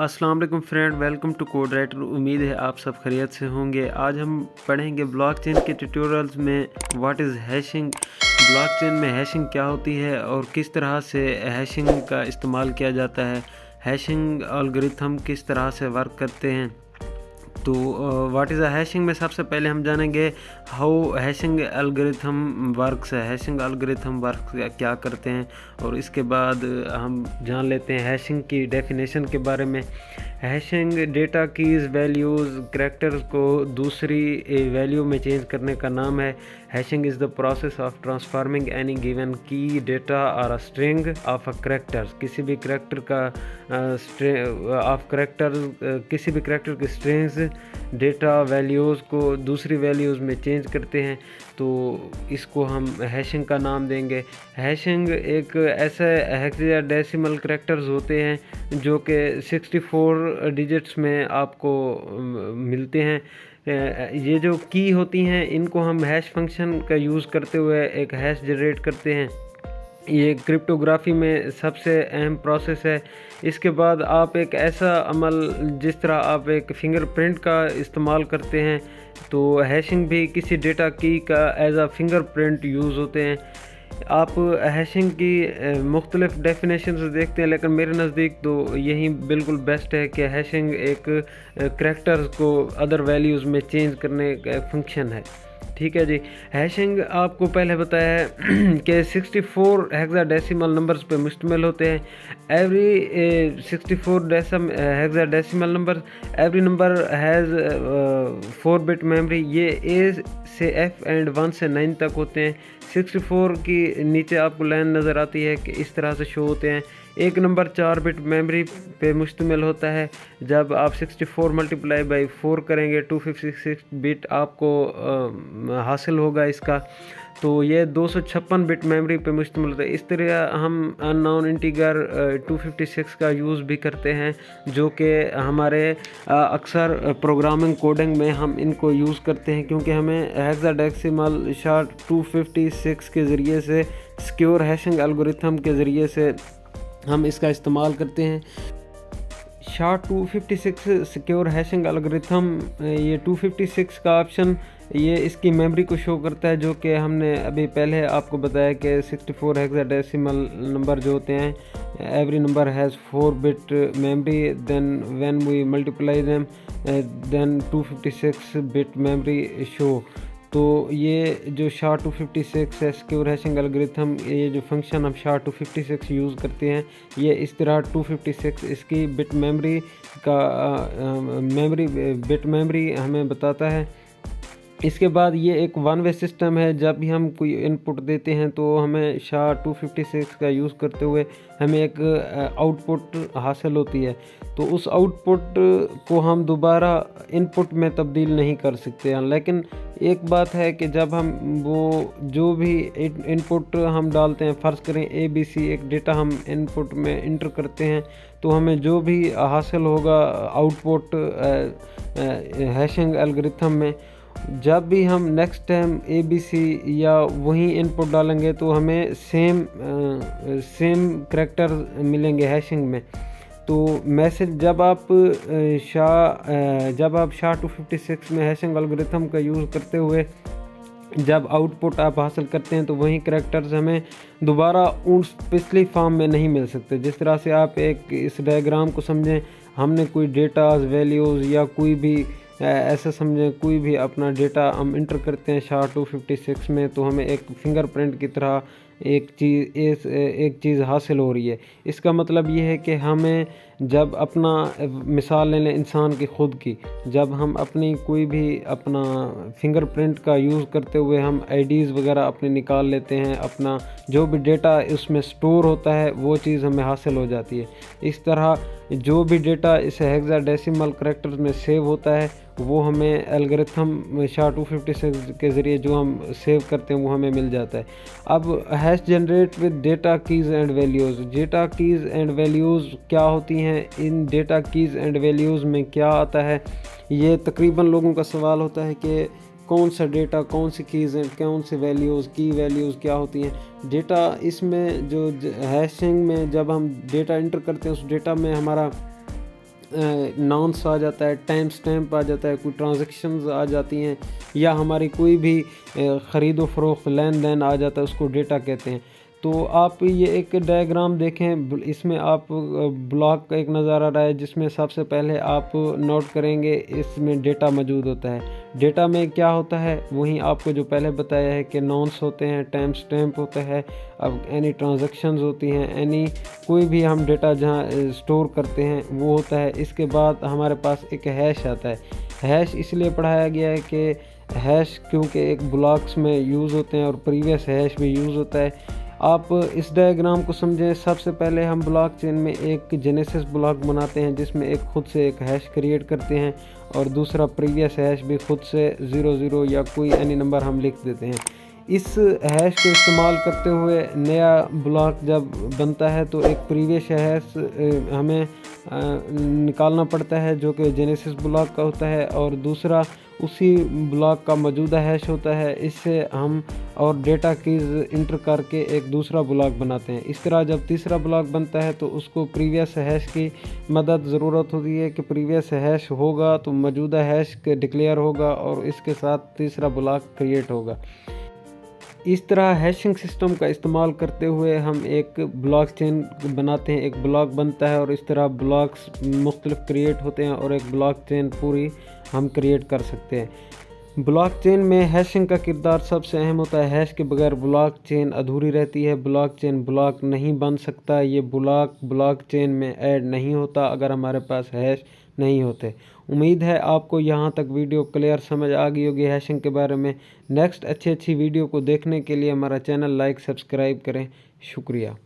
अस्सलाम वालेकुम friend, welcome to code writer. उम्मीद है आप सब खैरियत से होंगे। आज हम पढ़ेंगे ब्लॉकचेन के ट्यूटोरियल्स में व्हाट इज़ हैशिंग, ब्लॉकचेन में हैशिंग क्या होती है और किस तरह से हैशिंग का इस्तेमाल किया जाता है, हैशिंग एल्गोरिथम किस तरह से वर्क करते हैं। तो व्हाट इज़ अ हैशिंग में सबसे पहले हम जानेंगे हाउ हैशिंग एल्गोरिथम वर्क्स है, हैशिंग एल्गोरिथम वर्क क्या करते हैं, और इसके बाद हम जान लेते हैं हैशिंग की डेफिनेशन के बारे में। Hashing data keys, values, characters को दूसरी वैल्यू में चेंज करने का नाम है। Hashing is the process of transforming any given की डेटा और a string of a characters, किसी भी करैक्टर का किसी भी करैक्टर के स्ट्रिंग्स डेटा वैल्यूज़ को दूसरी वैल्यूज़ में चेंज करते हैं, तो इसको हम हैशिंग का नाम देंगे। हैशिंग एक ऐसे हेक्साडेसिमल करैक्टर्स होते हैं जो कि 64 डिजिट्स में आपको मिलते हैं। ये जो की होती हैं इनको हम हैश फंक्शन का यूज़ करते हुए एक हैश जनरेट करते हैं। ये क्रिप्टोग्राफी में सबसे अहम प्रोसेस है। इसके बाद आप एक ऐसा अमल, जिस तरह आप एक फिंगरप्रिंट का इस्तेमाल करते हैं, तो हैशिंग भी किसी डेटा की का एज आ फिंगरप्रिंट यूज़ होते हैं। आप हैशिंग की मुख्तलिफ डेफिनेशंस देखते हैं, लेकिन मेरे नज़दीक तो यही बिल्कुल बेस्ट है कि हैशिंग एक करैक्टर्स को अदर वैल्यूज़ में चेंज करने का फंक्शन है। ठीक है जी। हैशिंग आपको पहले बताया है कि 64 हेक्साडेसिमल नंबर्स पे मुश्तमिल होते हैं। Every 64 hexadecimal number, every number has 4 bit memory. ये ए से एफ एंड 1 से 9 तक होते हैं। 64 की नीचे आपको लाइन नज़र आती है कि इस तरह से शो होते हैं। एक नंबर 4 बिट मेमोरी पे मुश्तमिल होता है। जब आप 64 मल्टीप्लाई बाई 4 करेंगे 256 बिट आपको हासिल होगा इसका। तो ये 256 बिट मेमोरी पे मुश्तमिल होता है। इस तरह हम अननोन इंटीगर 256 का यूज़ भी करते हैं, जो कि हमारे अक्सर प्रोग्रामिंग कोडिंग में हम इनको यूज़ करते हैं, क्योंककि हमें हेक्साडेसिमल SHA-256 के ज़रिए से, सिक्योर हैशिंग एल्गोरिथम के ज़रिए से हम इसका इस्तेमाल करते हैं। SHA-256 सिक्योर हैशिंग एल्गोरिथम, ये 256 का ऑप्शन ये इसकी मेमोरी को शो करता है, जो कि हमने अभी पहले आपको बताया कि 64 हेक्साडेसिमल नंबर जो होते हैं, every number has 4 bit memory, then when we multiply them then 256 bit memory show. तो ये जो SHA-256 है, सिक्योर हैशिंग एल्गोरिथम, ये जो फंक्शन हम SHA-256 यूज़ करते हैं, ये इस तरह 256 इसकी बिट मेमोरी का बिट मेमोरी हमें बताता है। इसके बाद ये एक वन वे सिस्टम है। जब भी हम कोई इनपुट देते हैं तो हमें SHA-256 का यूज़ करते हुए हमें एक आउटपुट हासिल होती है, तो उस आउटपुट को हम दोबारा इनपुट में तब्दील नहीं कर सकते हैं। लेकिन एक बात है कि जब हम वो जो भी इनपुट हम डालते हैं, फ़र्ज़ करें ABC एक डेटा हम इनपुट में इंटर करते हैं, तो हमें जो भी हासिल होगा आउटपुट हैशिंग एल्गोरिथम में, जब भी हम नेक्स्ट टाइम ABC या वही इनपुट डालेंगे तो हमें सेम करैक्टर मिलेंगे हैशिंग में। तो मैसेज जब आप SHA-256 में हैशिंग एल्गोरिथम का यूज़ करते हुए जब आउटपुट आप हासिल करते हैं, तो वही करैक्टर्स हमें दोबारा उस पिछली फॉर्म में नहीं मिल सकते। जिस तरह से आप एक इस डायग्राम को समझें, हमने कोई डेटाज, वैल्यूज़ या कोई भी ऐसा समझें, कोई भी अपना डेटा हम इंटर करते हैं SHA-256 में, तो हमें एक फिंगरप्रिंट की तरह एक चीज़ हासिल हो रही है। इसका मतलब ये है कि हमें जब अपना मिसाल ले लें इंसान की ख़ुद की, जब हम अपनी कोई भी अपना फिंगरप्रिंट का यूज़ करते हुए हम आईडीज़ वगैरह अपने निकाल लेते हैं, अपना जो भी डेटा उसमें स्टोर होता है वो चीज़ हमें हासिल हो जाती है। इस तरह जो भी डेटा इस हेक्साडेसिमल करैक्टर्स में सेव होता है, वो हमें एल्गोरिथम SHA-256 के ज़रिए जो हम सेव करते हैं वो हमें मिल जाता है। अब hash generate with data keys and values. Data keys and values क्या होती हैं, इन डेटा कीज़ एंड वैल्यूज़ में क्या आता है, ये तकरीबन लोगों का सवाल होता है कि कौन सा डेटा, कौन सी कीज़ एंड कौन सी वैल्यूज़, की वैल्यूज़ क्या होती हैं। डेटा इसमें जो हैशिंग में जब हम डेटा इंटर करते हैं, उस डेटा में हमारा नाउंस आ जाता है, टाइम स्टैम्प आ जाता है, कोई ट्रांजैक्शंस आ जाती हैं, या हमारी कोई भी ख़रीदो फ़रोख्त लेन देन आ जाता है, उसको डेटा कहते हैं। तो आप ये एक डायग्राम देखें, इसमें आप ब्लॉक का एक नज़र आ रहा है, जिसमें सबसे पहले आप नोट करेंगे इसमें डेटा मौजूद होता है। डेटा में क्या होता है, वहीं आपको जो पहले बताया है कि नॉन्स होते हैं, टाइम स्टैम्प होता है, अब एनी ट्रांजैक्शंस होती हैं, एनी कोई भी हम डेटा जहाँ स्टोर करते हैं वो होता है। इसके बाद हमारे पास एक हैश आता है। हैश इसलिए पढ़ाया गया है कि हैश क्योंकि एक ब्लॉक्स में यूज़ होते हैं और प्रीवियस हैश भी यूज़ होता है। आप इस डायग्राम को समझें। सबसे पहले हम ब्लॉकचेन में एक जेनेसिस ब्लॉक बनाते हैं, जिसमें एक खुद से एक हैश क्रिएट करते हैं और दूसरा प्रीवियस हैश भी खुद से 00 या कोई एनी नंबर हम लिख देते हैं। इस हैश को इस्तेमाल करते हुए नया ब्लॉक जब बनता है तो एक प्रीवियस हैश हमें निकालना पड़ता है, जो कि जेनेसिस ब्लॉक का होता है, और दूसरा उसी ब्लॉक का मौजूदा हैश होता है। इससे हम और डेटा कीज़ इंटर करके एक दूसरा ब्लॉक बनाते हैं। इस तरह जब तीसरा ब्लॉक बनता है तो उसको प्रीवियस हैश की मदद ज़रूरत होती है कि प्रीवियस हैश होगा तो मौजूदा हैश डिक्लेयर होगा और इसके साथ तीसरा ब्लॉक क्रिएट होगा। इस तरह हैशिंग सिस्टम का इस्तेमाल करते हुए हम एक ब्लॉकचेन बनाते हैं, एक ब्लॉक बनता है और इस तरह ब्लॉक्स मुख्तलिफ क्रिएट होते हैं और एक ब्लॉकचेन पूरी हम क्रिएट कर सकते हैं। ब्लॉकचेन में हैशिंग का किरदार सबसे अहम होता है। हैश के बगैर ब्लॉकचेन अधूरी रहती है। ब्लॉकचेन ब्लॉक नहीं बन सकता, ये ब्लॉकचेन में ऐड नहीं होता अगर हमारे पास हैश नहीं होते। उम्मीद है आपको यहाँ तक वीडियो क्लियर समझ आ गई होगी हैशिंग के बारे में। नेक्स्ट अच्छी वीडियो को देखने के लिए हमारा चैनल लाइक सब्सक्राइब करें। शुक्रिया।